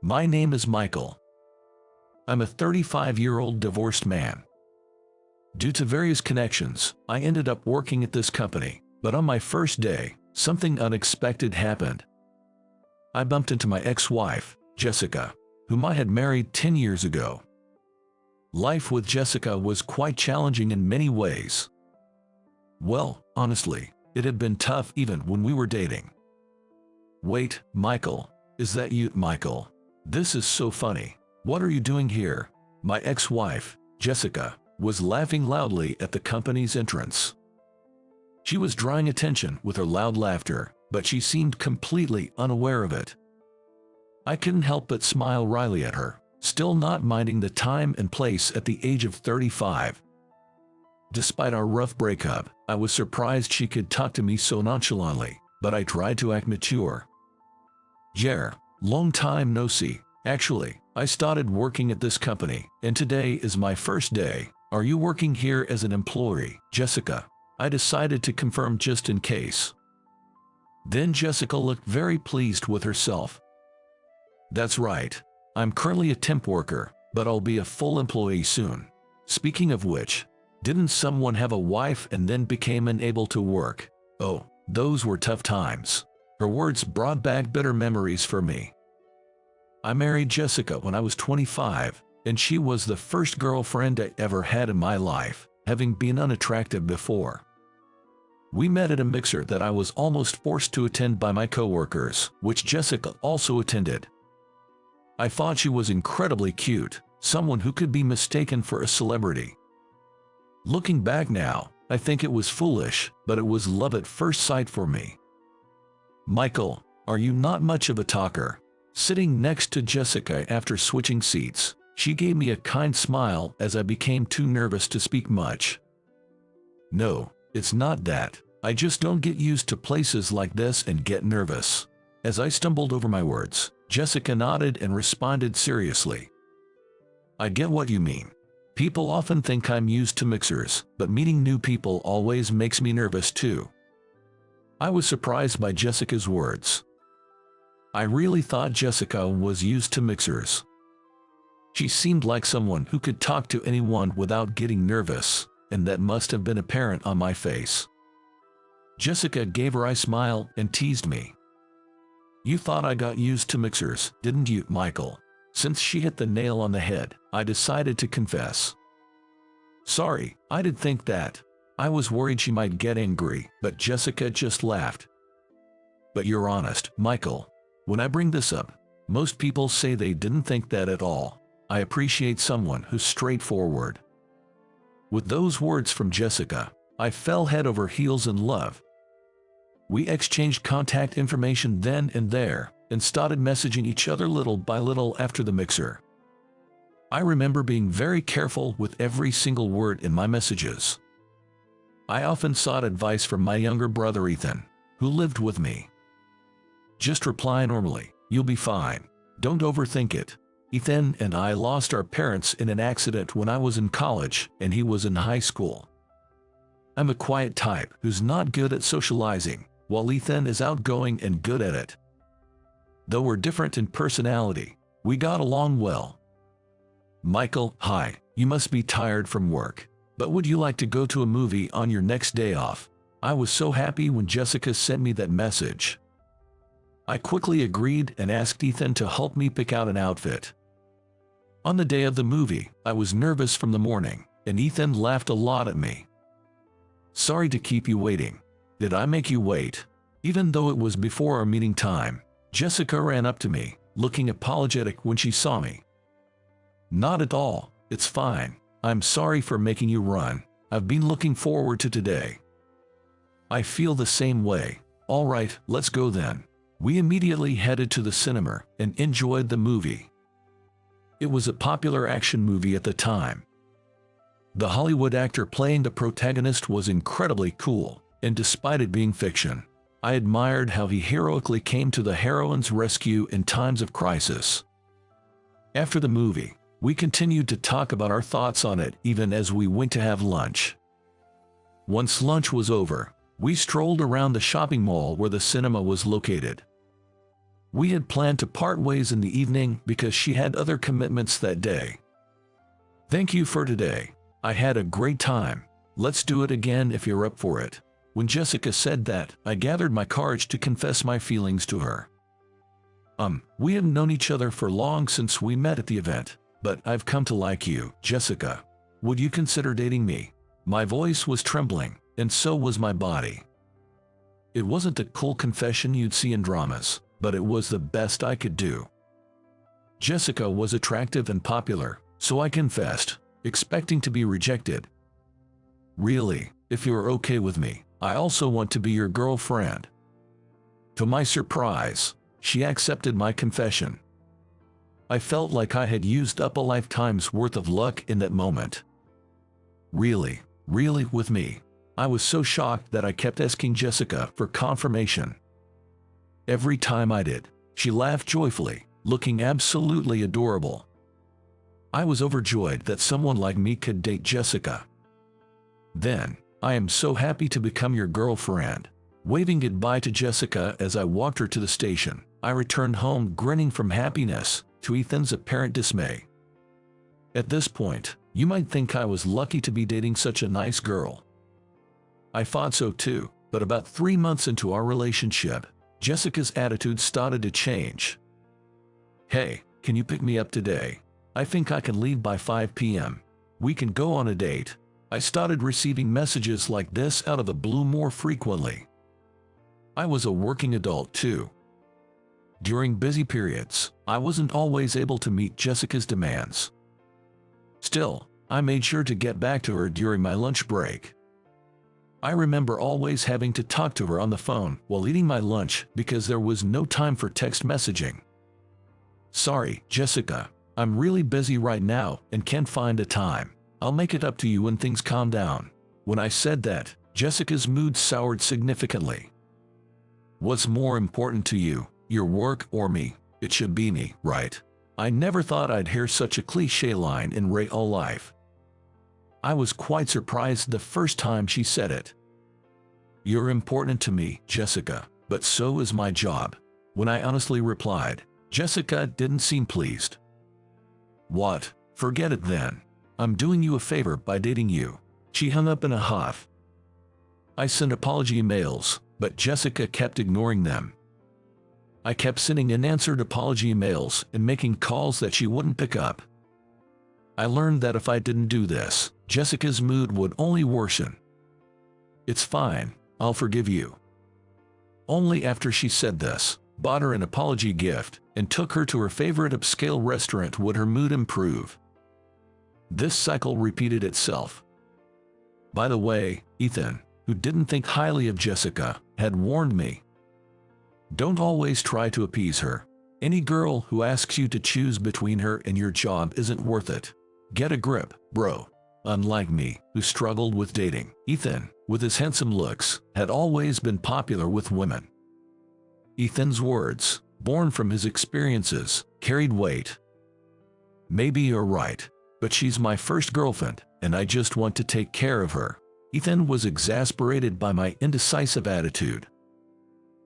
My name is Michael. I'm a 35-year-old divorced man. Due to various connections, I ended up working at this company, but on my first day, something unexpected happened. I bumped into my ex-wife, Jessica, whom I had married 10 years ago. Life with Jessica was quite challenging in many ways. Well, honestly, it had been tough even when we were dating. Wait, Michael, is that you, Michael? This is so funny. What are you doing here? My ex-wife, Jessica, was laughing loudly at the company's entrance. She was drawing attention with her loud laughter, but she seemed completely unaware of it. I couldn't help but smile wryly at her, still not minding the time and place at the age of 35. Despite our rough breakup, I was surprised she could talk to me so nonchalantly, but I tried to act mature. Yeah, long time no see. Actually, I started working at this company, and today is my first day. Are you working here as an employee, Jessica? I decided to confirm just in case. Then Jessica looked very pleased with herself. That's right. I'm currently a temp worker, but I'll be a full employee soon. Speaking of which, didn't someone have a wife and then became unable to work? Oh, those were tough times. Her words brought back bitter memories for me. I married Jessica when I was 25, and she was the first girlfriend I ever had in my life, having been unattractive before. We met at a mixer that I was almost forced to attend by my coworkers, which Jessica also attended. I thought she was incredibly cute, someone who could be mistaken for a celebrity. Looking back now, I think it was foolish, but it was love at first sight for me. Michael, are you not much of a talker? Sitting next to Jessica after switching seats, she gave me a kind smile as I became too nervous to speak much. No, it's not that. I just don't get used to places like this and get nervous. As I stumbled over my words, Jessica nodded and responded seriously. I get what you mean. People often think I'm used to mixers, but meeting new people always makes me nervous too. I was surprised by Jessica's words. I really thought Jessica was used to mixers. She seemed like someone who could talk to anyone without getting nervous, and that must have been apparent on my face. Jessica gave her a smile and teased me. You thought I got used to mixers, didn't you, Michael? Since she hit the nail on the head, I decided to confess. Sorry, I did think that. I was worried she might get angry, but Jessica just laughed. But you're honest, Michael. When I bring this up, most people say they didn't think that at all. I appreciate someone who's straightforward. With those words from Jessica, I fell head over heels in love. We exchanged contact information then and there, and started messaging each other little by little after the mixer. I remember being very careful with every single word in my messages. I often sought advice from my younger brother Ethan, who lived with me. Just reply normally, you'll be fine. Don't overthink it. Ethan and I lost our parents in an accident when I was in college and he was in high school. I'm a quiet type who's not good at socializing, while Ethan is outgoing and good at it. Though we're different in personality, we got along well. Michael, hi, you must be tired from work, but would you like to go to a movie on your next day off? I was so happy when Jessica sent me that message. I quickly agreed and asked Ethan to help me pick out an outfit. On the day of the movie, I was nervous from the morning, and Ethan laughed a lot at me. Sorry to keep you waiting. Did I make you wait? Even though it was before our meeting time, Jessica ran up to me, looking apologetic when she saw me. Not at all, it's fine. I'm sorry for making you run. I've been looking forward to today. I feel the same way. All right, let's go then. We immediately headed to the cinema and enjoyed the movie. It was a popular action movie at the time. The Hollywood actor playing the protagonist was incredibly cool, and despite it being fiction, I admired how he heroically came to the heroine's rescue in times of crisis. After the movie, we continued to talk about our thoughts on it even as we went to have lunch. Once lunch was over, we strolled around the shopping mall where the cinema was located. We had planned to part ways in the evening because she had other commitments that day. Thank you for today. I had a great time. Let's do it again if you're up for it. When Jessica said that, I gathered my courage to confess my feelings to her. We have known each other for long since we met at the event, but I've come to like you, Jessica. Would you consider dating me? My voice was trembling, and so was my body. It wasn't a cool confession you'd see in dramas, but it was the best I could do. Jessica was attractive and popular, so I confessed, expecting to be rejected. Really, if you're okay with me, I also want to be your girlfriend. To my surprise, she accepted my confession. I felt like I had used up a lifetime's worth of luck in that moment. Really with me. I was so shocked that I kept asking Jessica for confirmation. Every time I did, she laughed joyfully, looking absolutely adorable. I was overjoyed that someone like me could date Jessica. Then, I am so happy to become your girlfriend. Waving goodbye to Jessica as I walked her to the station, I returned home grinning from happiness, to Ethan's apparent dismay. At this point, you might think I was lucky to be dating such a nice girl. I thought so too, but about 3 months into our relationship, Jessica's attitude started to change. Hey, can you pick me up today? I think I can leave by 5 p.m. We can go on a date. I started receiving messages like this out of the blue more frequently. I was a working adult too. During busy periods, I wasn't always able to meet Jessica's demands. Still, I made sure to get back to her during my lunch break. I remember always having to talk to her on the phone while eating my lunch because there was no time for text messaging. Sorry, Jessica, I'm really busy right now and can't find a time. I'll make it up to you when things calm down. When I said that, Jessica's mood soured significantly. What's more important to you, your work or me? It should be me, right? I never thought I'd hear such a cliché line in real life. I was quite surprised the first time she said it. You're important to me, Jessica, but so is my job. When I honestly replied, Jessica didn't seem pleased. What? Forget it then. I'm doing you a favor by dating you. She hung up in a huff. I sent apology emails, but Jessica kept ignoring them. I kept sending unanswered apology emails and making calls that she wouldn't pick up. I learned that if I didn't do this, Jessica's mood would only worsen. It's fine, I'll forgive you. Only after she said this, bought her an apology gift, and took her to her favorite upscale restaurant would her mood improve. This cycle repeated itself. By the way, Ethan, who didn't think highly of Jessica, had warned me. Don't always try to appease her. Any girl who asks you to choose between her and your job isn't worth it. Get a grip, bro. Unlike me, who struggled with dating, Ethan, with his handsome looks, had always been popular with women. Ethan's words, born from his experiences, carried weight. Maybe you're right, but she's my first girlfriend, and I just want to take care of her. Ethan was exasperated by my indecisive attitude.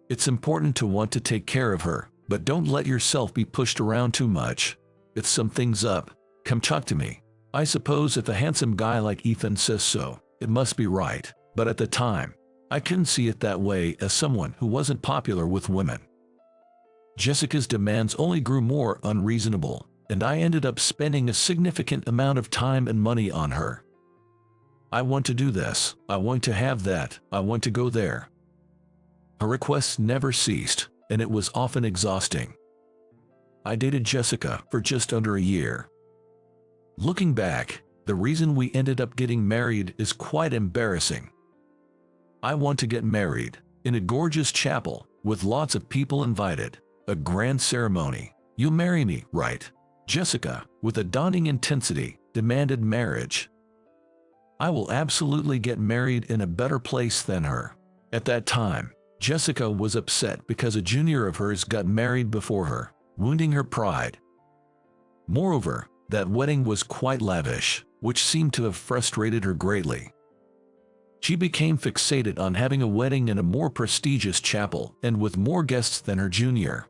It's important to want to take care of her, but don't let yourself be pushed around too much. If something's up, come talk to me. I suppose if a handsome guy like Ethan says so, it must be right, but at the time, I couldn't see it that way as someone who wasn't popular with women. Jessica's demands only grew more unreasonable, and I ended up spending a significant amount of time and money on her. I want to do this, I want to have that, I want to go there. Her requests never ceased, and it was often exhausting. I dated Jessica for just under a year. Looking back, the reason we ended up getting married is quite embarrassing. I want to get married, in a gorgeous chapel, with lots of people invited, a grand ceremony. You'll marry me, right? Jessica, with a daunting intensity, demanded marriage. I will absolutely get married in a better place than her. At that time, Jessica was upset because a junior of hers got married before her, wounding her pride. Moreover, that wedding was quite lavish, which seemed to have frustrated her greatly. She became fixated on having a wedding in a more prestigious chapel and with more guests than her junior.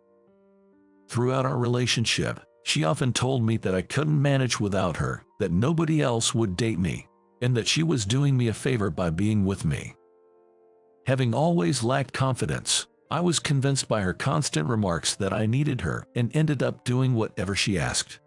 Throughout our relationship, she often told me that I couldn't manage without her, that nobody else would date me, and that she was doing me a favor by being with me. Having always lacked confidence, I was convinced by her constant remarks that I needed her and ended up doing whatever she asked.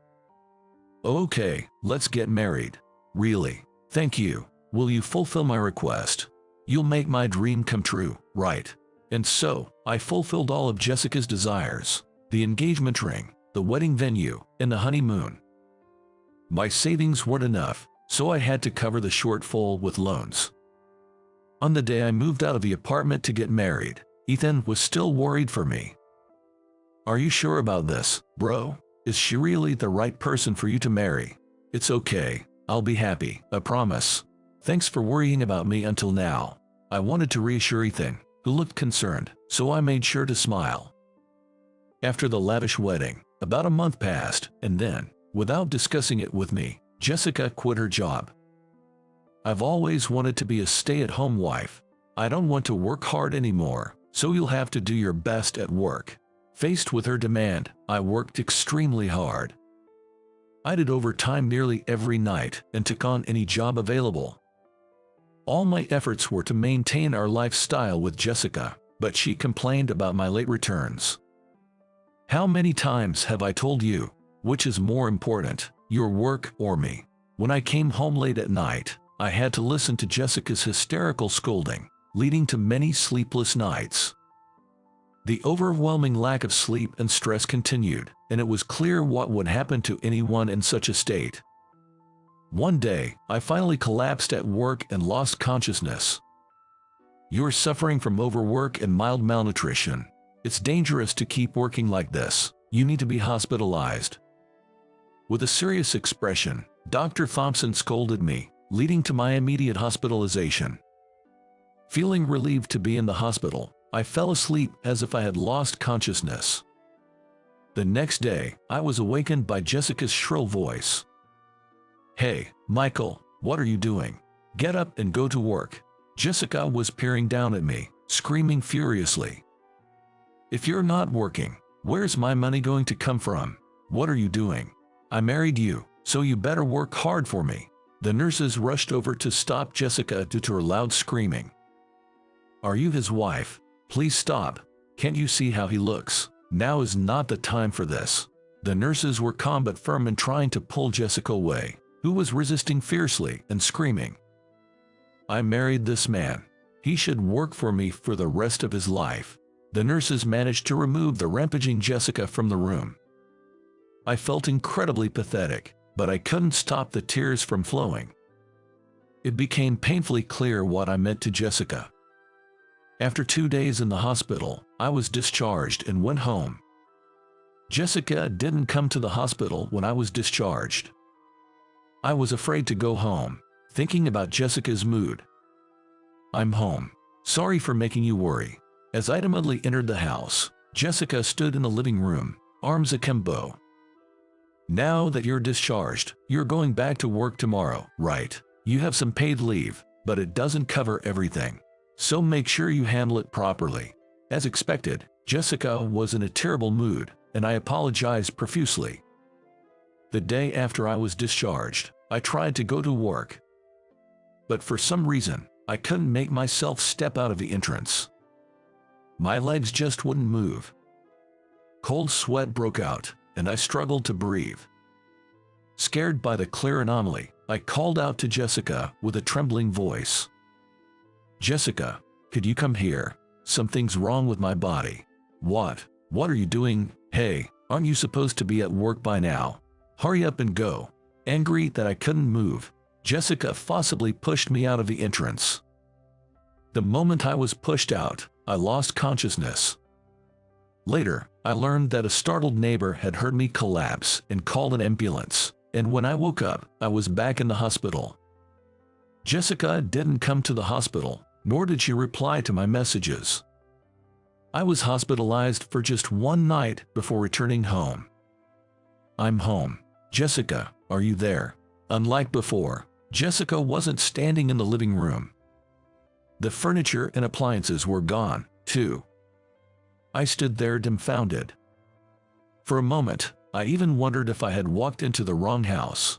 Okay, let's get married. Really? Thank you. Will you fulfill my request? You'll make my dream come true, right? And so, I fulfilled all of Jessica's desires: the engagement ring, the wedding venue, and the honeymoon. My savings weren't enough, so I had to cover the shortfall with loans. On the day I moved out of the apartment to get married, Ethan was still worried for me. "Are you sure about this, bro? Is she really the right person for you to marry?" "It's okay. I'll be happy, I promise. Thanks for worrying about me until now." I wanted to reassure Ethan, who looked concerned, so I made sure to smile. After the lavish wedding, about a month passed, and then, without discussing it with me, Jessica quit her job. "I've always wanted to be a stay-at-home wife. I don't want to work hard anymore, so you'll have to do your best at work." Faced with her demand, I worked extremely hard. I did overtime nearly every night and took on any job available. All my efforts were to maintain our lifestyle with Jessica, but she complained about my late returns. "How many times have I told you, which is more important, your work or me?" When I came home late at night, I had to listen to Jessica's hysterical scolding, leading to many sleepless nights. The overwhelming lack of sleep and stress continued, and it was clear what would happen to anyone in such a state. One day, I finally collapsed at work and lost consciousness. "You're suffering from overwork and mild malnutrition. It's dangerous to keep working like this. You need to be hospitalized." With a serious expression, Dr. Thompson scolded me, leading to my immediate hospitalization. Feeling relieved to be in the hospital, I fell asleep as if I had lost consciousness. The next day, I was awakened by Jessica's shrill voice. "Hey, Michael, what are you doing? Get up and go to work." Jessica was peering down at me, screaming furiously. "If you're not working, where's my money going to come from? What are you doing? I married you, so you better work hard for me." The nurses rushed over to stop Jessica due to her loud screaming. "Are you his wife? Please stop. Can't you see how he looks? Now is not the time for this." The nurses were calm but firm in trying to pull Jessica away, who was resisting fiercely and screaming. "I married this man. He should work for me for the rest of his life." The nurses managed to remove the rampaging Jessica from the room. I felt incredibly pathetic, but I couldn't stop the tears from flowing. It became painfully clear what I meant to Jessica. After 2 days in the hospital, I was discharged and went home. Jessica didn't come to the hospital when I was discharged. I was afraid to go home, thinking about Jessica's mood. "I'm home. Sorry for making you worry." As I timidly entered the house, Jessica stood in the living room, arms akimbo. "Now that you're discharged, you're going back to work tomorrow, right? You have some paid leave, but it doesn't cover everything. So make sure you handle it properly." As expected, Jessica was in a terrible mood, and I apologized profusely. The day after I was discharged, I tried to go to work. But for some reason, I couldn't make myself step out of the entrance. My legs just wouldn't move. Cold sweat broke out, and I struggled to breathe. Scared by the clear anomaly, I called out to Jessica with a trembling voice. "Jessica, could you come here? Something's wrong with my body." What are you doing? Hey, aren't you supposed to be at work by now? Hurry up and go." Angry that I couldn't move, Jessica forcibly pushed me out of the entrance. The moment I was pushed out, I lost consciousness. Later, I learned that a startled neighbor had heard me collapse and called an ambulance, and when I woke up, I was back in the hospital. Jessica didn't come to the hospital, nor did she reply to my messages. I was hospitalized for just one night before returning home. "I'm home. Jessica, are you there?" Unlike before, Jessica wasn't standing in the living room. The furniture and appliances were gone, too. I stood there dumbfounded. For a moment, I even wondered if I had walked into the wrong house.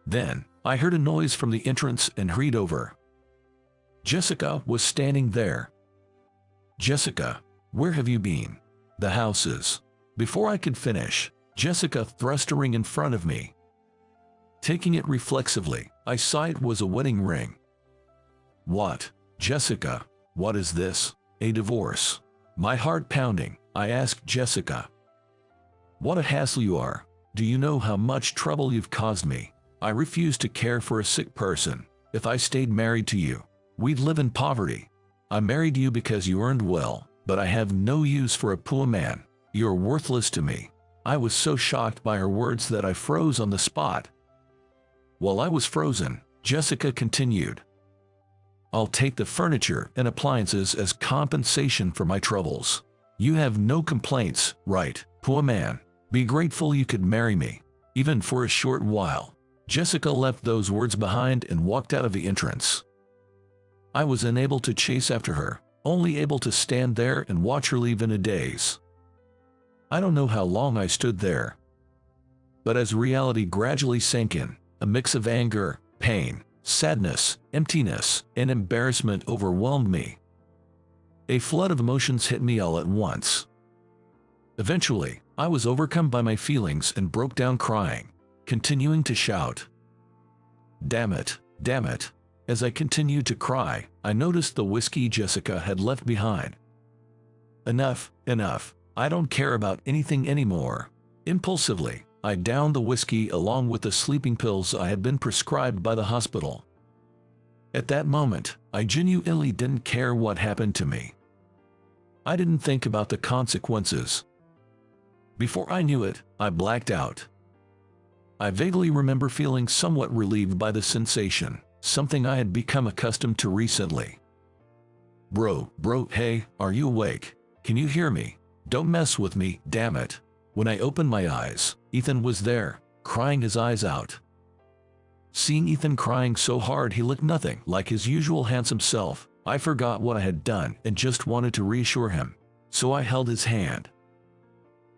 Then, I heard a noise from the entrance and hurried over. Jessica was standing there. "Jessica, where have you been?" "The house is." Before I could finish, Jessica thrust a ring in front of me. Taking it reflexively, I saw it was a wedding ring. "What? Jessica, what is this? A divorce?" My heart pounding, I asked Jessica. "What a hassle you are. Do you know how much trouble you've caused me? I refuse to care for a sick person. If I stayed married to you, we'd live in poverty. I married you because you earned well, but I have no use for a poor man. You're worthless to me." I was so shocked by her words that I froze on the spot. While I was frozen, Jessica continued. "I'll take the furniture and appliances as compensation for my troubles. You have no complaints, right, poor man? Be grateful you could marry me, even for a short while." Jessica left those words behind and walked out of the entrance. I was unable to chase after her, only able to stand there and watch her leave in a daze. I don't know how long I stood there. But as reality gradually sank in, a mix of anger, pain, sadness, emptiness, and embarrassment overwhelmed me. A flood of emotions hit me all at once. Eventually, I was overcome by my feelings and broke down crying, continuing to shout, "Damn it, damn it." As I continued to cry, I noticed the whiskey Jessica had left behind. "Enough, enough. I don't care about anything anymore." Impulsively, I downed the whiskey along with the sleeping pills I had been prescribed by the hospital. At that moment, I genuinely didn't care what happened to me. I didn't think about the consequences. Before I knew it, I blacked out. I vaguely remember feeling somewhat relieved by the sensation, something I had become accustomed to recently. Bro, hey, are you awake? Can you hear me? Don't mess with me, damn it." When I opened my eyes, Ethan was there, crying his eyes out. Seeing Ethan crying so hard he looked nothing like his usual handsome self, I forgot what I had done and just wanted to reassure him, so I held his hand.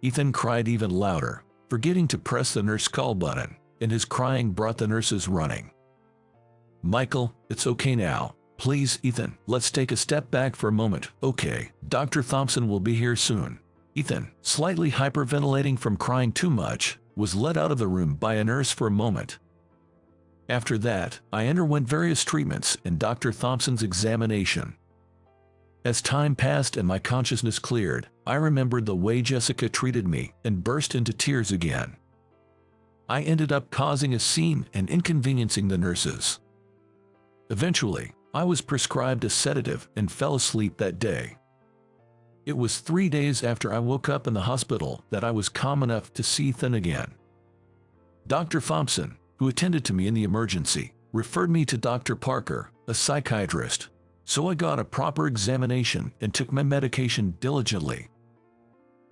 Ethan cried even louder, forgetting to press the nurse call button, and his crying brought the nurses running. "Michael, it's okay now. Please, Ethan, let's take a step back for a moment, okay? Dr. Thompson will be here soon." Ethan, slightly hyperventilating from crying too much, was led out of the room by a nurse for a moment. After that, I underwent various treatments and Dr. Thompson's examination. As time passed and my consciousness cleared, I remembered the way Jessica treated me and burst into tears again. I ended up causing a scene and inconveniencing the nurses. Eventually, I was prescribed a sedative and fell asleep that day. It was 3 days after I woke up in the hospital that I was calm enough to see Ethan again. Dr. Thompson, who attended to me in the emergency, referred me to Dr. Parker, a psychiatrist, so I got a proper examination and took my medication diligently.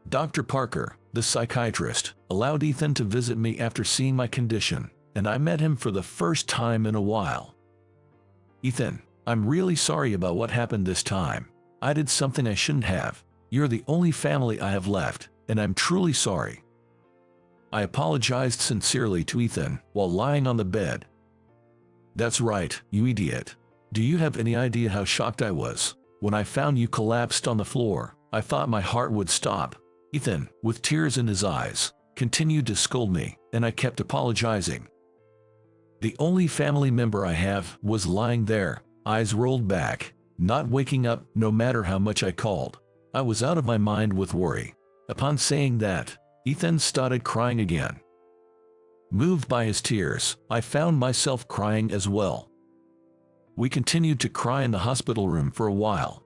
Dr. Parker, the psychiatrist, allowed Ethan to visit me after seeing my condition, and I met him for the first time in a while. "Ethan, I'm really sorry about what happened this time. I did something I shouldn't have. You're the only family I have left, and I'm truly sorry." I apologized sincerely to Ethan while lying on the bed. "That's right, you idiot. Do you have any idea how shocked I was? When I found you collapsed on the floor, I thought my heart would stop." Ethan, with tears in his eyes, continued to scold me, and I kept apologizing. The only family member I have was lying there, eyes rolled back, not waking up no matter how much I called. I was out of my mind with worry. Upon saying that, Ethan started crying again. Moved by his tears, I found myself crying as well. We continued to cry in the hospital room for a while.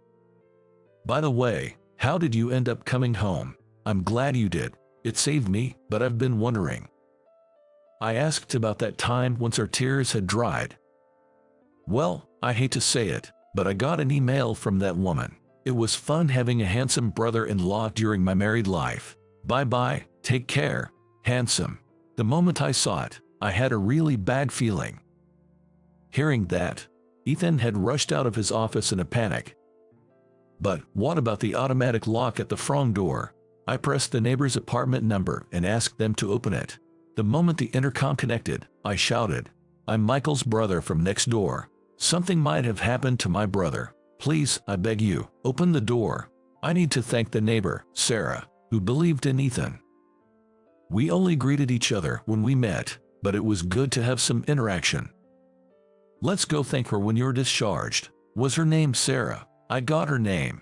"By the way, how did you end up coming home?" "I'm glad you did. It saved me, but I've been wondering." I asked about that time once our tears had dried. "Well, I hate to say it, but I got an email from that woman. It was fun having a handsome brother-in-law during my married life. Bye-bye, take care, handsome." The moment I saw it, I had a really bad feeling. Hearing that, Ethan had rushed out of his office in a panic. "But what about the automatic lock at the front door?" I pressed the neighbor's apartment number and asked them to open it. The moment the intercom connected, I shouted, "I'm Michael's brother from next door. Something might have happened to my brother. Please, I beg you, open the door." I need to thank the neighbor, Sarah, who believed in Ethan. We only greeted each other when we met, but it was good to have some interaction. "Let's go thank her when you're discharged." Was her name Sarah? I got her name.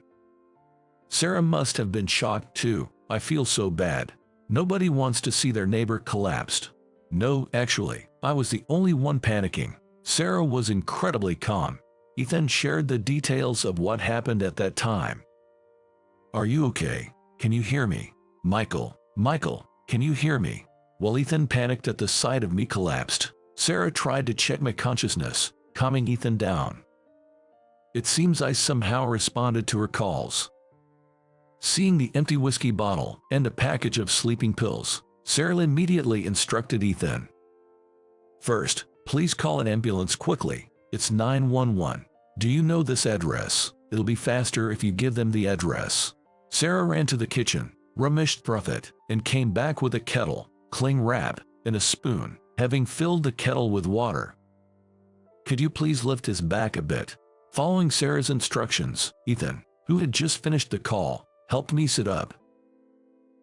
Sarah must have been shocked too. I feel so bad. Nobody wants to see their neighbor collapsed. No, actually, I was the only one panicking. Sarah was incredibly calm. Ethan shared the details of what happened at that time. "Are you okay? Can you hear me? Michael, can you hear me?" While Ethan panicked at the sight of me collapsed, Sarah tried to check my consciousness, calming Ethan down. It seems I somehow responded to her calls. Seeing the empty whiskey bottle and a package of sleeping pills, Sarah immediately instructed Ethan. "First, please call an ambulance quickly. It's 911. Do you know this address? It'll be faster if you give them the address." Sarah ran to the kitchen, rummaged through it, and came back with a kettle, cling wrap, and a spoon, having filled the kettle with water. "Could you please lift his back a bit?" Following Sarah's instructions, Ethan, who had just finished the call, helped me sit up.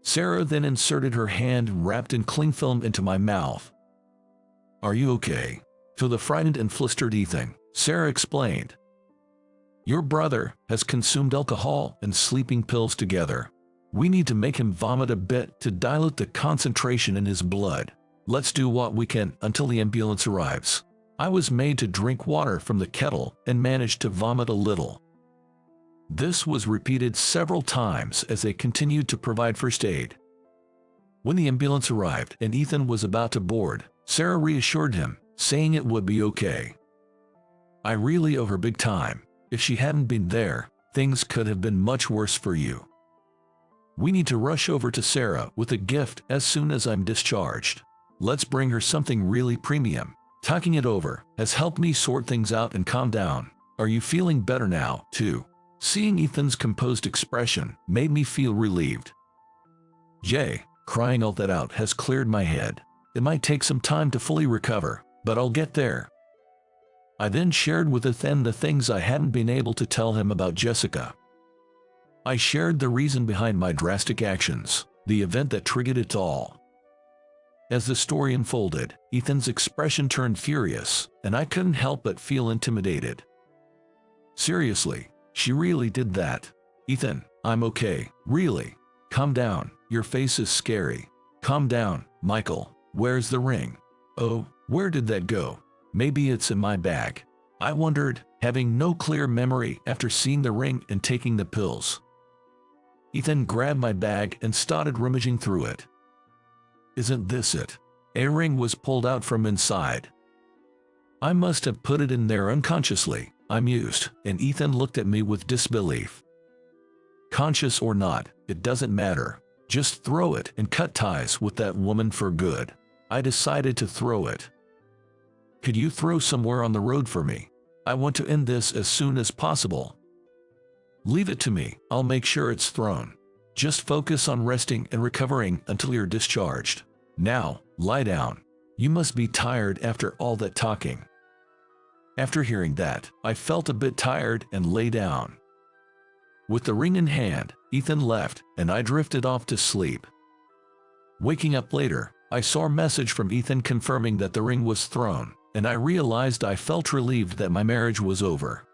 Sarah then inserted her hand wrapped in cling film into my mouth. "Are you okay?" To the frightened and flustered Ethan, Sarah explained, "Your brother has consumed alcohol and sleeping pills together. We need to make him vomit a bit to dilute the concentration in his blood. Let's do what we can until the ambulance arrives." I was made to drink water from the kettle and managed to vomit a little. This was repeated several times as they continued to provide first aid. When the ambulance arrived and Ethan was about to board, Sarah reassured him, saying it would be okay. "I really owe her big time. If she hadn't been there, things could have been much worse for you. We need to rush over to Sarah with a gift as soon as I'm discharged. Let's bring her something really premium." Talking it over has helped me sort things out and calm down. "Are you feeling better now, too?" Seeing Ethan's composed expression made me feel relieved. Crying all that out has cleared my head. It might take some time to fully recover, but I'll get there. I then shared with Ethan the things I hadn't been able to tell him about Jessica. I shared the reason behind my drastic actions, the event that triggered it all. As the story unfolded, Ethan's expression turned furious, and I couldn't help but feel intimidated. "Seriously, she really did that?" "Ethan, I'm okay, really. Calm down, your face is scary. Calm down, Michael. Where's the ring?" "Oh, where did that go? Maybe it's in my bag." I wondered, having no clear memory after seeing the ring and taking the pills. Ethan grabbed my bag and started rummaging through it. "Isn't this it?" A ring was pulled out from inside. "I must have put it in there unconsciously," I mused, and Ethan looked at me with disbelief. "Conscious or not, it doesn't matter. Just throw it and cut ties with that woman for good." I decided to throw it. "Could you throw somewhere on the road for me? I want to end this as soon as possible." "Leave it to me, I'll make sure it's thrown. Just focus on resting and recovering until you're discharged. Now, lie down. You must be tired after all that talking." After hearing that, I felt a bit tired and lay down. With the ring in hand, Ethan left, and I drifted off to sleep. Waking up later, I saw a message from Ethan confirming that the ring was thrown, and I realized I felt relieved that my marriage was over.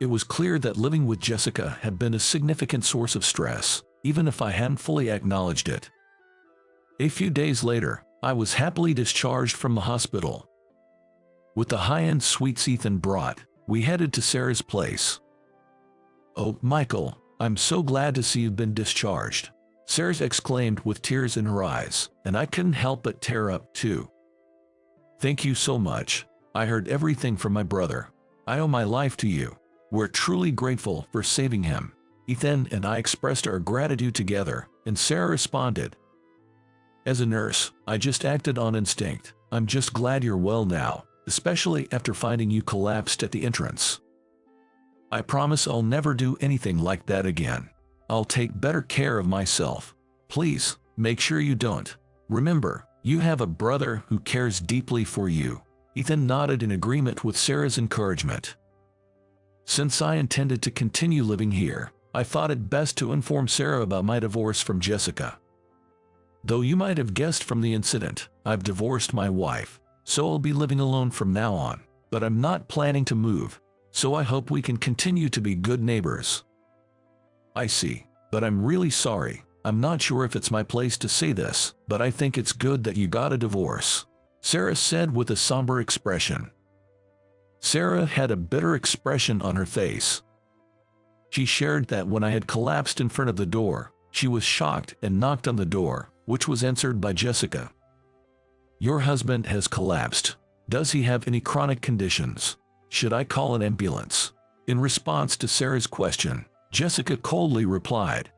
It was clear that living with Jessica had been a significant source of stress, even if I hadn't fully acknowledged it. A few days later, I was happily discharged from the hospital. With the high-end sweets Ethan brought, we headed to Sarah's place. "Oh, Michael, I'm so glad to see you've been discharged," Sarah exclaimed with tears in her eyes, and I couldn't help but tear up too. "Thank you so much. I heard everything from my brother. I owe my life to you. We're truly grateful for saving him." Ethan and I expressed our gratitude together, and Sarah responded, "As a nurse, I just acted on instinct. I'm just glad you're well now, especially after finding you collapsed at the entrance. I promise I'll never do anything like that again." I'll take better care of myself. Please, make sure you don't. Remember, you have a brother who cares deeply for you." Ethan nodded in agreement with Sarah's encouragement. Since I intended to continue living here, I thought it best to inform Sarah about my divorce from Jessica. Though you might have guessed from the incident, I've divorced my wife, so I'll be living alone from now on, but I'm not planning to move, so I hope we can continue to be good neighbors. I see, but I'm really sorry. I'm not sure if it's my place to say this, but I think it's good that you got a divorce," Sarah said with a somber expression. Sarah had a bitter expression on her face. She shared that when I had collapsed in front of the door, she was shocked and knocked on the door, which was answered by Jessica. "Your husband has collapsed. Does he have any chronic conditions? Should I call an ambulance?" In response to Sarah's question, Jessica coldly replied,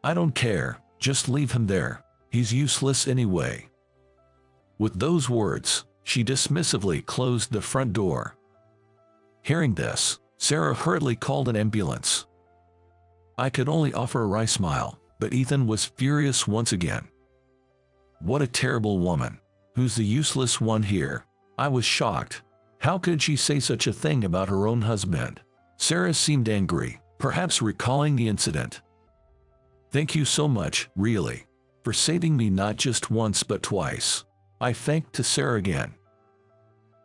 "I don't care, just leave him there. He's useless anyway." With those words, she dismissively closed the front door. Hearing this, Sarah hurriedly called an ambulance. I could only offer a wry smile, but Ethan was furious once again. What a terrible woman. Who's the useless one here? I was shocked. How could she say such a thing about her own husband? Sarah seemed angry, perhaps recalling the incident. "Thank you so much, really, for saving me not just once but twice." I thanked to Sarah again.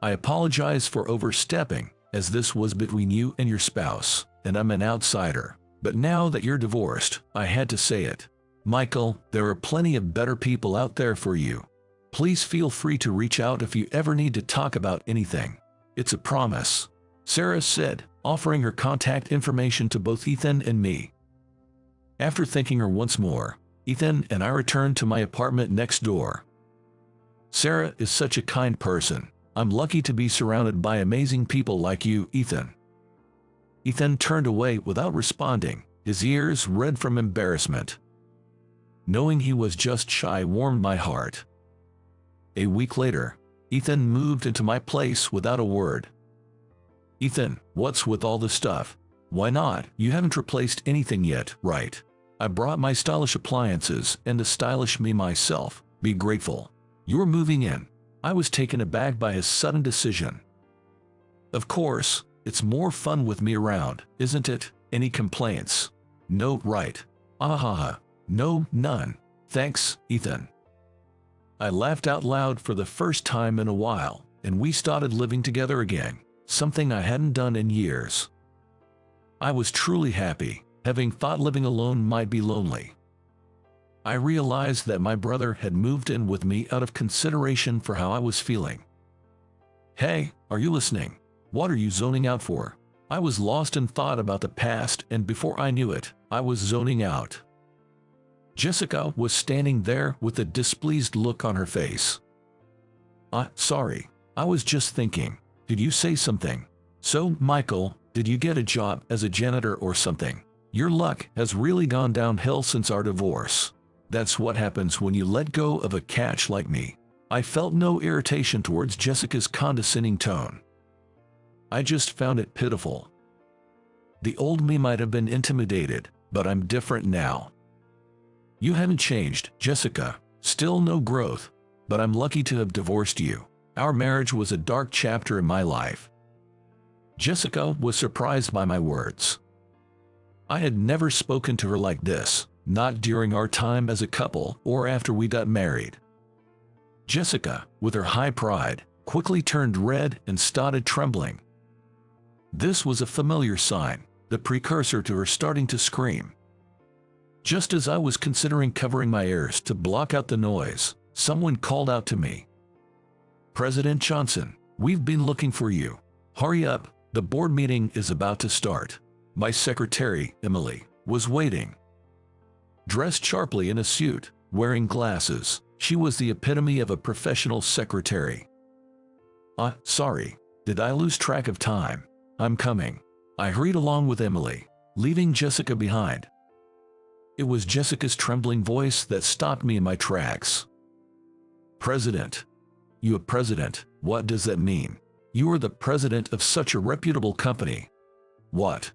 "I apologize for overstepping, as this was between you and your spouse, and I'm an outsider. But now that you're divorced, I had to say it. Michael, there are plenty of better people out there for you. Please feel free to reach out if you ever need to talk about anything. It's a promise," Sarah said, offering her contact information to both Ethan and me. After thanking her once more, Ethan and I returned to my apartment next door. "Sarah is such a kind person. I'm lucky to be surrounded by amazing people like you, Ethan." Ethan turned away without responding, his ears red from embarrassment. Knowing he was just shy warmed my heart. A week later, Ethan moved into my place without a word. "Ethan, what's with all the stuff? Why not? You haven't replaced anything yet, right? I brought my stylish appliances and a stylish me myself. Be grateful. You're moving in." I was taken aback by his sudden decision. "Of course, it's more fun with me around, isn't it? Any complaints?" "No, right. Ahaha. No, none. Thanks, Ethan." I laughed out loud for the first time in a while, and we started living together again, something I hadn't done in years. I was truly happy, having thought living alone might be lonely. I realized that my brother had moved in with me out of consideration for how I was feeling. "Hey, are you listening? What are you zoning out for?" I was lost in thought about the past, and before I knew it, I was zoning out. Jessica was standing there with a displeased look on her face. Sorry, I was just thinking. Did you say something? So, Michael, did you get a job as a janitor or something? Your luck has really gone downhill since our divorce. That's what happens when you let go of a catch like me. I felt no irritation towards Jessica's condescending tone. I just found it pitiful. The old me might have been intimidated, but I'm different now. You haven't changed, Jessica. Still no growth, but I'm lucky to have divorced you. Our marriage was a dark chapter in my life. Jessica was surprised by my words. I had never spoken to her like this, not during our time as a couple or after we got married. Jessica, with her high pride, quickly turned red and started trembling. This was a familiar sign, the precursor to her starting to scream. Just as I was considering covering my ears to block out the noise, someone called out to me. "President Johnson, we've been looking for you. Hurry up, the board meeting is about to start." My secretary, Emily, was waiting. Dressed sharply in a suit, wearing glasses, she was the epitome of a professional secretary. Sorry, did I lose track of time? I'm coming." I hurried along with Emily, leaving Jessica behind. It was Jessica's trembling voice that stopped me in my tracks. "President? You a president? What does that mean? You are the president of such a reputable company. What?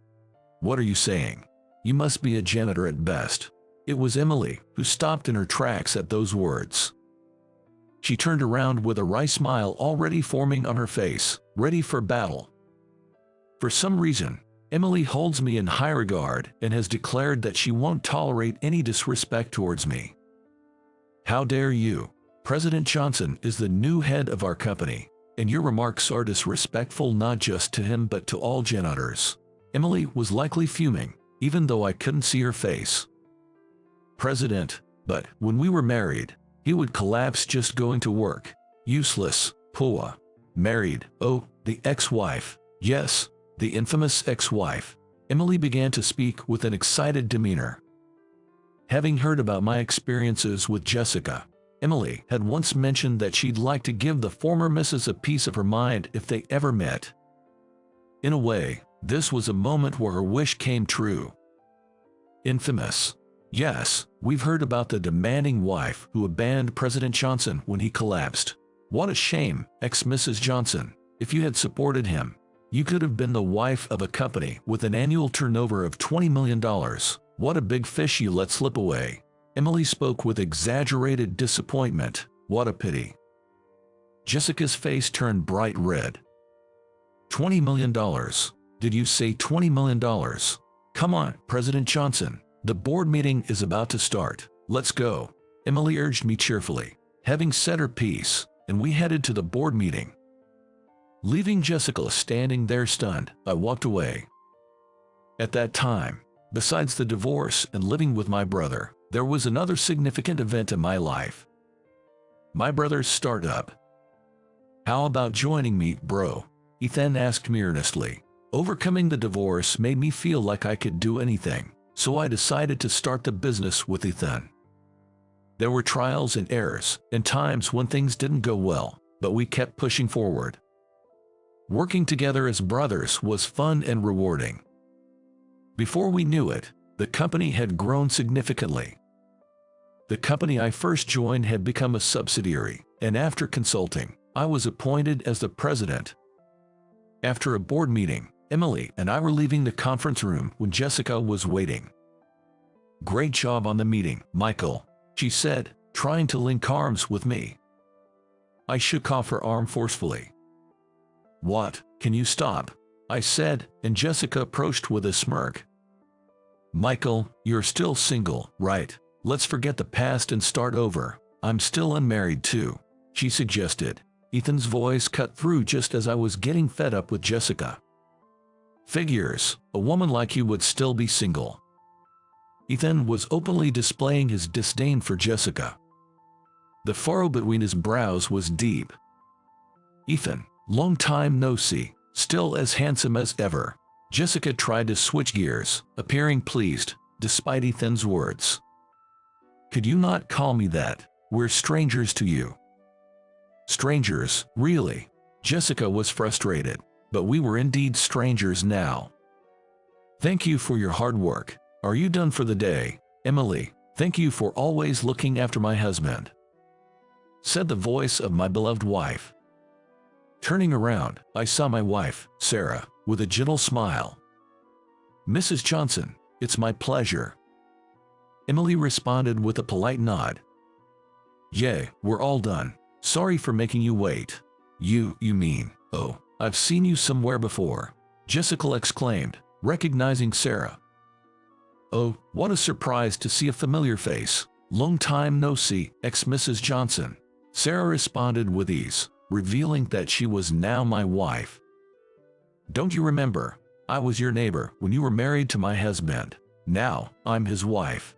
What are you saying?" You must be a janitor at best." It was Emily who stopped in her tracks at those words. She turned around with a wry smile already forming on her face, ready for battle. For some reason, Emily holds me in high regard and has declared that she won't tolerate any disrespect towards me. "How dare you? President Johnson is the new head of our company, and your remarks are disrespectful not just to him but to all janitors." Emily was likely fuming, even though I couldn't see her face. "President, but when we were married, he would collapse just going to work. Useless, poor. Married, oh, the ex-wife. Yes, the infamous ex-wife." Emily began to speak with an excited demeanor. Having heard about my experiences with Jessica, Emily had once mentioned that she'd like to give the former missus a piece of her mind if they ever met. In a way, this was a moment where her wish came true. Infamous. Yes, we've heard about the demanding wife who abandoned President Johnson when he collapsed. What a shame, ex-Mrs. Johnson. If you had supported him, you could have been the wife of a company with an annual turnover of $20 million. What a big fish you let slip away. Emily spoke with exaggerated disappointment. What a pity. Jessica's face turned bright red. $20 million. Did you say $20 million? Come on, President Johnson. The board meeting is about to start. Let's go. Emily urged me cheerfully. Having said her piece, and we headed to the board meeting. Leaving Jessica standing there stunned, I walked away. At that time, besides the divorce and living with my brother, there was another significant event in my life. My brother's startup. "How about joining me, bro?" Ethan asked me earnestly. Overcoming the divorce made me feel like I could do anything, so I decided to start the business with Ethan. There were trials and errors, and times when things didn't go well, but we kept pushing forward. Working together as brothers was fun and rewarding. Before we knew it, the company had grown significantly. The company I first joined had become a subsidiary, and after consulting, I was appointed as the president. After a board meeting, Emily and I were leaving the conference room when Jessica was waiting. "Great job on the meeting, Michael," she said, trying to link arms with me. I shook off her arm forcefully. "What, can you stop?" I said, and Jessica approached with a smirk. "Michael, you're still single, right? Let's forget the past and start over. I'm still unmarried too," she suggested. Ethan's voice cut through just as I was getting fed up with Jessica. "Figures, a woman like you would still be single." Ethan was openly displaying his disdain for Jessica. The furrow between his brows was deep. "Ethan, long time no see, still as handsome as ever." Jessica tried to switch gears, appearing pleased, despite Ethan's words. "Could you not call me that? We're strangers to you." "Strangers, really?" Jessica was frustrated, but we were indeed strangers now. "Thank you for your hard work. Are you done for the day, Emily? Thank you for always looking after my husband," said the voice of my beloved wife. Turning around, I saw my wife, Sarah, with a gentle smile. "Mrs. Johnson, it's my pleasure." Emily responded with a polite nod. "Yeah, we're all done. Sorry for making you wait." You mean, oh, I've seen you somewhere before," Jessica exclaimed, recognizing Sarah. "Oh, what a surprise to see a familiar face. Long time no see, ex-Mrs. Johnson," Sarah responded with ease, revealing that she was now my wife. "Don't you remember? I was your neighbor when you were married to my husband. Now, I'm his wife."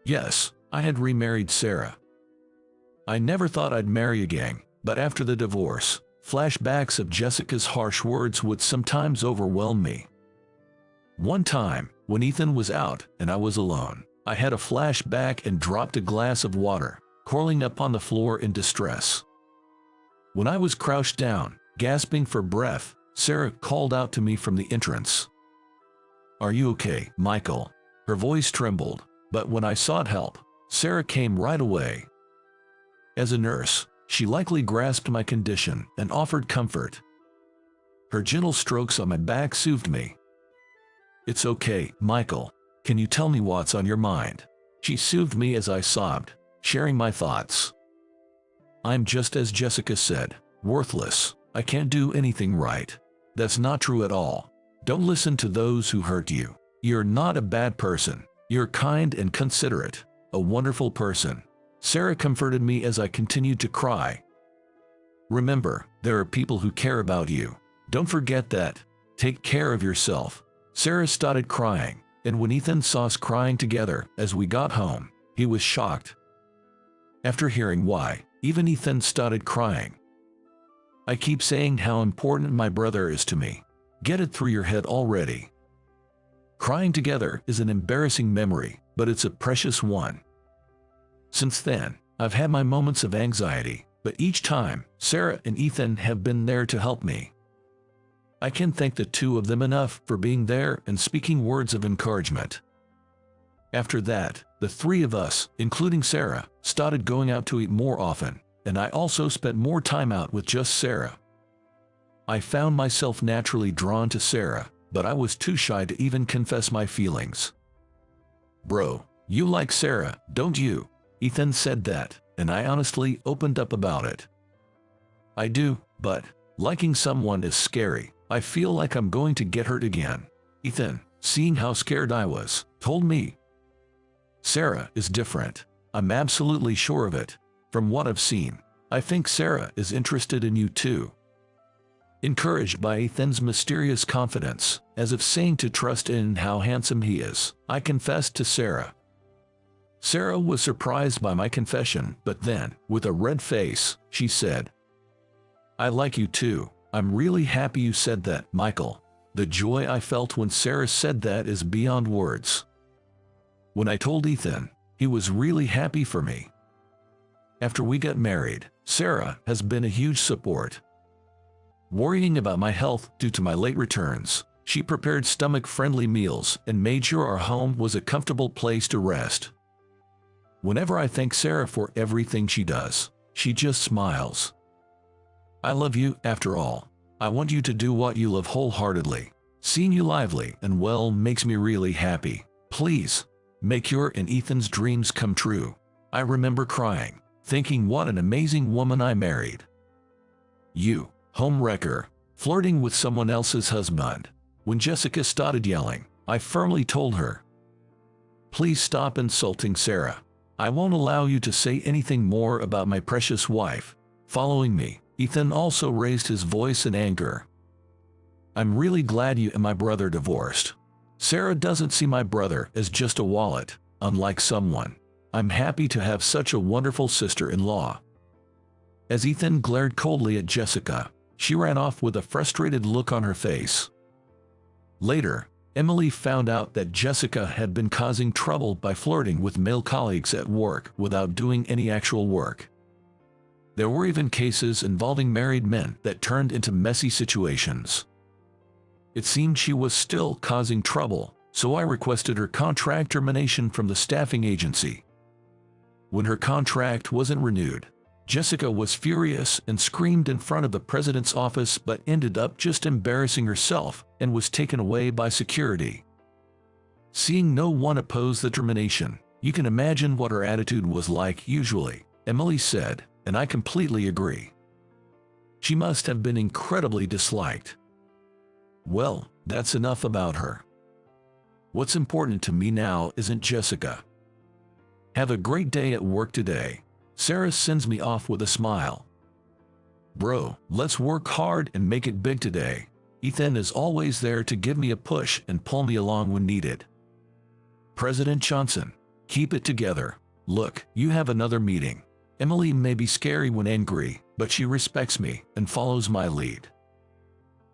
Yes, I had remarried Sarah. I never thought I'd marry again, but after the divorce, flashbacks of Jessica's harsh words would sometimes overwhelm me. One time, when Ethan was out and I was alone, I had a flashback and dropped a glass of water, curling up on the floor in distress. When I was crouched down, gasping for breath, Sarah called out to me from the entrance. "Are you okay, Michael?" Her voice trembled, but when I sought help, Sarah came right away. As a nurse, she likely grasped my condition and offered comfort. Her gentle strokes on my back soothed me. "It's okay, Michael. Can you tell me what's on your mind? She soothed me as I sobbed, sharing my thoughts. I'm just as Jessica said, worthless. I can't do anything right. That's not true at all. Don't listen to those who hurt you. You're not a bad person. You're kind and considerate, a wonderful person. Sarah comforted me as I continued to cry. Remember, there are people who care about you. Don't forget that. Take care of yourself. Sarah started crying, and when Ethan saw us crying together as we got home, he was shocked. After hearing why, even Ethan started crying. I keep saying how important my brother is to me. Get it through your head already. Crying together is an embarrassing memory, but it's a precious one. Since then, I've had my moments of anxiety, but each time, Sarah and Ethan have been there to help me. I can't thank the two of them enough for being there and speaking words of encouragement. After that, the three of us, including Sarah, started going out to eat more often, and I also spent more time out with just Sarah. I found myself naturally drawn to Sarah, but I was too shy to even confess my feelings. Bro, you like Sarah, don't you? Ethan said that, and I honestly opened up about it. I do, but liking someone is scary. I feel like I'm going to get hurt again. Ethan, seeing how scared I was, told me. Sarah is different. I'm absolutely sure of it. From what I've seen, I think Sarah is interested in you too. Encouraged by Ethan's mysterious confidence, as if saying to trust in how handsome he is, I confessed to Sarah. Sarah was surprised by my confession, but then, with a red face, she said, I like you too. I'm really happy you said that, Michael. The joy I felt when Sarah said that is beyond words. When I told Ethan, he was really happy for me. After we got married, Sarah has been a huge support. Worrying about my health due to my late returns, she prepared stomach-friendly meals and made sure our home was a comfortable place to rest. Whenever I thank Sarah for everything she does, she just smiles. I love you, after all. I want you to do what you love wholeheartedly. Seeing you lively and well makes me really happy. Please, make your and Ethan's dreams come true. I remember crying, thinking what an amazing woman I married. You, homewrecker, flirting with someone else's husband. When Jessica started yelling, I firmly told her, please stop insulting Sarah. I won't allow you to say anything more about my precious wife. Following me, Ethan also raised his voice in anger. I'm really glad you and my brother divorced. Sarah doesn't see my brother as just a wallet, unlike someone. I'm happy to have such a wonderful sister-in-law. As Ethan glared coldly at Jessica, she ran off with a frustrated look on her face. Later, Emily found out that Jessica had been causing trouble by flirting with male colleagues at work without doing any actual work. There were even cases involving married men that turned into messy situations. It seemed she was still causing trouble, so I requested her contract termination from the staffing agency. When her contract wasn't renewed, Jessica was furious and screamed in front of the president's office but ended up just embarrassing herself and was taken away by security. Seeing no one oppose the termination, you can imagine what her attitude was like usually, Emily said, and I completely agree. She must have been incredibly disliked. Well, that's enough about her. What's important to me now isn't Jessica. Have a great day at work today. Sarah sends me off with a smile. Bro, let's work hard and make it big today. Ethan is always there to give me a push and pull me along when needed. President Johnson, keep it together. Look, you have another meeting. Emily may be scary when angry, but she respects me and follows my lead.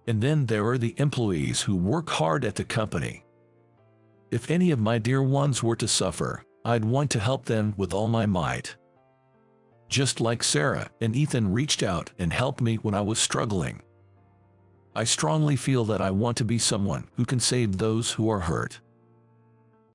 And then there are the employees who work hard at the company. If any of my dear ones were to suffer, I'd want to help them with all my might. Just like Sarah and Ethan reached out and helped me when I was struggling. I strongly feel that I want to be someone who can save those who are hurt.